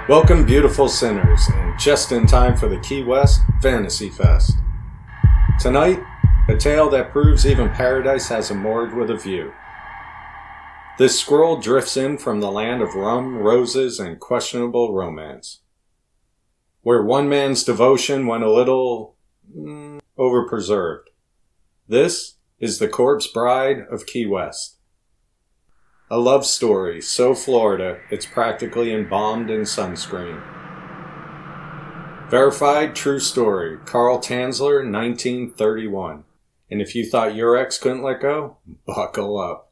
Welcome, beautiful sinners, and just in time for the Key West Fantasy Fest. Tonight, a tale that proves even paradise has a morgue with a view. This scroll drifts in from the land of rum, roses, and questionable romance, where one man's devotion went a little over-preserved. This is The Corpse Bride of Key West. A love story so Florida, it's practically embalmed in sunscreen. Verified true story, Carl Tanzler, 1931. And if you thought your ex couldn't let go, buckle up.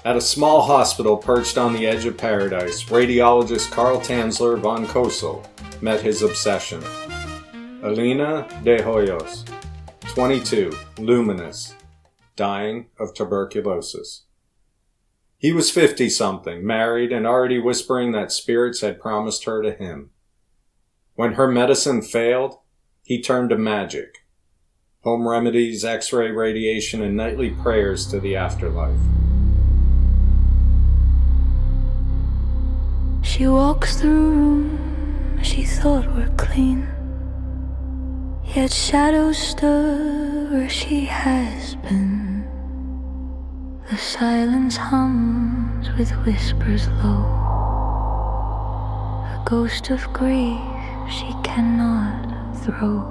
At a small hospital perched on the edge of paradise, radiologist Carl Tanzler von Kosel met his obsession. Elena de Hoyos, 22, luminous, dying of tuberculosis. He was 50-something, married, and already whispering that spirits had promised her to him. When her medicine failed, he turned to magic. Home remedies, X-ray radiation, and nightly prayers to the afterlife. She walks through a room she thought were clean, yet shadows stir where she has been. The silence hums with whispers low, a ghost of grief she cannot throw.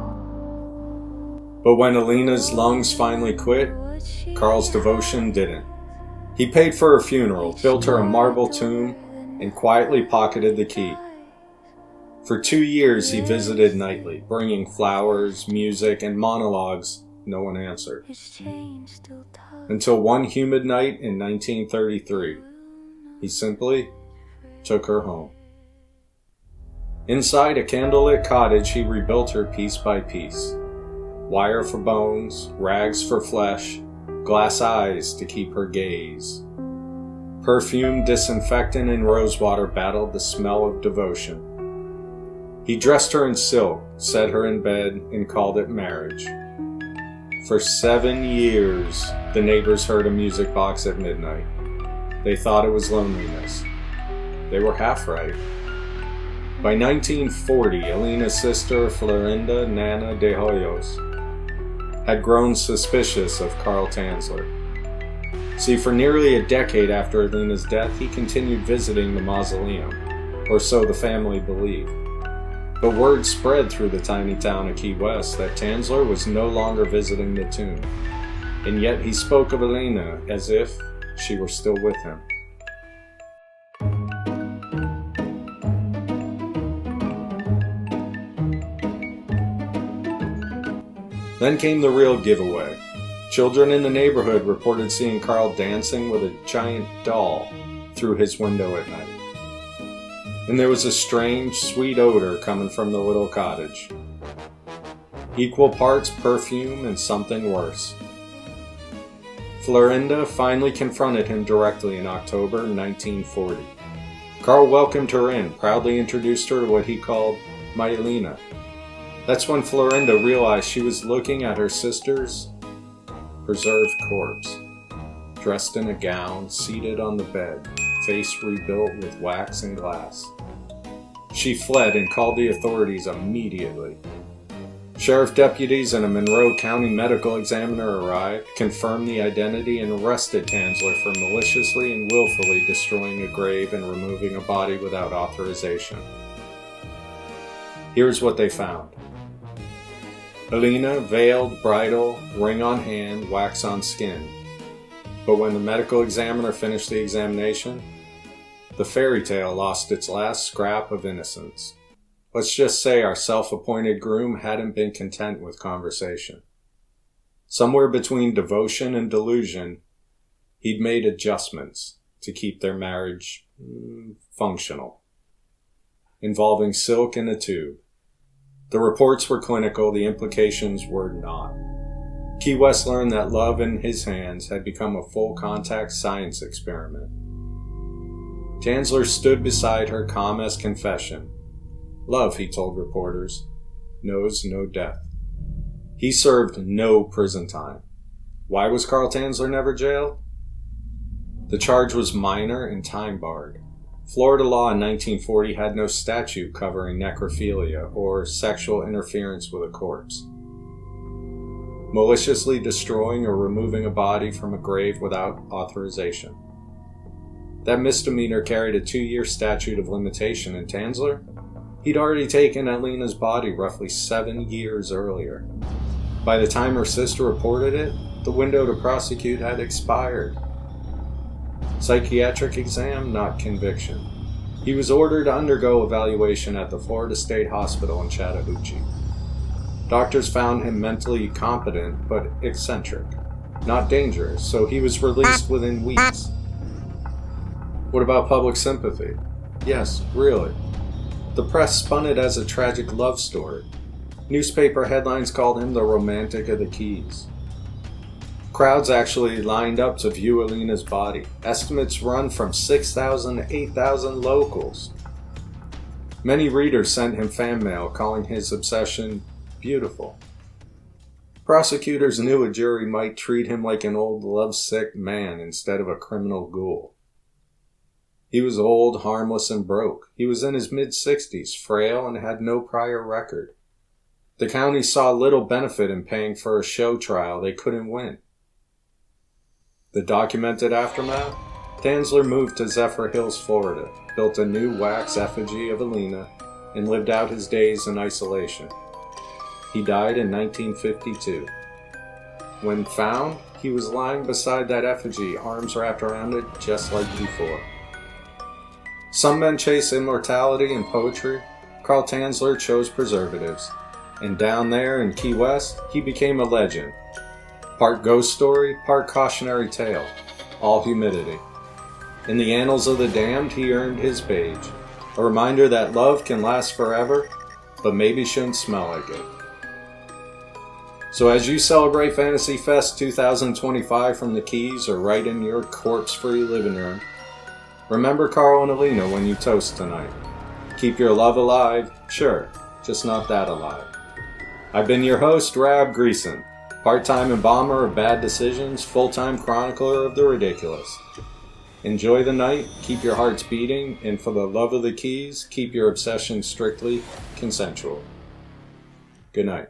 But when Elena's lungs finally quit, Carl's devotion didn't. He paid for her funeral, built her a marble tomb, and quietly pocketed the key. For 2 years he visited nightly, bringing flowers, music, and monologues no one answered. Until one humid night in 1933, he simply took her home. Inside a candlelit cottage, he rebuilt her piece by piece. Wire for bones, rags for flesh, glass eyes to keep her gaze. Perfume, disinfectant, and rosewater battled the smell of devotion. He dressed her in silk, set her in bed, and called it marriage. For 7 years, the neighbors heard a music box at midnight. They thought it was loneliness. They were half right. By 1940, Elena's sister, Florinda Nana de Hoyos, had grown suspicious of Carl Tanzler. See, for nearly a decade after Elena's death, he continued visiting the mausoleum, or so the family believed. But word spread through the tiny town of Key West that Tanzler was no longer visiting the tomb, and yet he spoke of Elena as if she were still with him. Then came the real giveaway. Children in the neighborhood reported seeing Carl dancing with a giant doll through his window at night. And there was a strange, sweet odor coming from the little cottage. Equal parts perfume and something worse. Florinda finally confronted him directly in October 1940. Carl welcomed her in, proudly introduced her to what he called my Elena. That's when Florinda realized she was looking at her sister's preserved corpse, dressed in a gown, seated on the bed, face rebuilt with wax and glass. She fled and called the authorities immediately. Sheriff deputies and a Monroe County medical examiner arrived, confirmed the identity, and arrested Tanzler for maliciously and willfully destroying a grave and removing a body without authorization. Here's what they found. Elena, veiled, bridal, ring on hand, wax on skin. But when the medical examiner finished the examination, the fairy tale lost its last scrap of innocence. Let's just say our self-appointed groom hadn't been content with conversation. Somewhere between devotion and delusion, he'd made adjustments to keep their marriage functional, involving silk in a tube. The reports were clinical, the implications were not. Key West learned that love in his hands had become a full-contact science experiment. Tanzler stood beside her, calm as confession. Love, he told reporters, knows no death. He served no prison time. Why was Carl Tanzler never jailed? The charge was minor and time-barred. Florida law in 1940 had no statute covering necrophilia or sexual interference with a corpse. Maliciously destroying or removing a body from a grave without authorization. That misdemeanor carried a 2-year statute of limitation, and Tanzler? He'd already taken Alina's body roughly 7 years earlier. By the time her sister reported it, the window to prosecute had expired. Psychiatric exam, not conviction. He was ordered to undergo evaluation at the Florida State Hospital in Chattahoochee. Doctors found him mentally competent but eccentric, not dangerous, so he was released within weeks. What about public sympathy? Yes, really. The press spun it as a tragic love story. Newspaper headlines called him the romantic of the Keys. Crowds actually lined up to view Alina's body. Estimates run from 6,000 to 8,000 locals. Many readers sent him fan mail calling his obsession beautiful. Prosecutors knew a jury might treat him like an old lovesick man instead of a criminal ghoul. He was old, harmless, and broke. He was in his mid-60s, frail, and had no prior record. The county saw little benefit in paying for a show trial they couldn't win. The documented aftermath? Tanzler moved to Zephyr Hills, Florida, built a new wax effigy of Alina, and lived out his days in isolation. He died in 1952. When found, he was lying beside that effigy, arms wrapped around it just like before. Some men chase immortality and poetry. Carl Tanzler chose preservatives. And down there in Key West, he became a legend. Part ghost story, part cautionary tale. All humidity. In the annals of the damned, he earned his page. A reminder that love can last forever, but maybe shouldn't smell like it. So as you celebrate Fantasy Fest 2025 from the Keys or right in your corpse-free living room, remember Carl and Alina when you toast tonight. Keep your love alive, sure, just not that alive. I've been your host, Rab Greason, part-time embalmer of bad decisions, full-time chronicler of the ridiculous. Enjoy the night, keep your hearts beating, and for the love of the Keys, keep your obsession strictly consensual. Good night.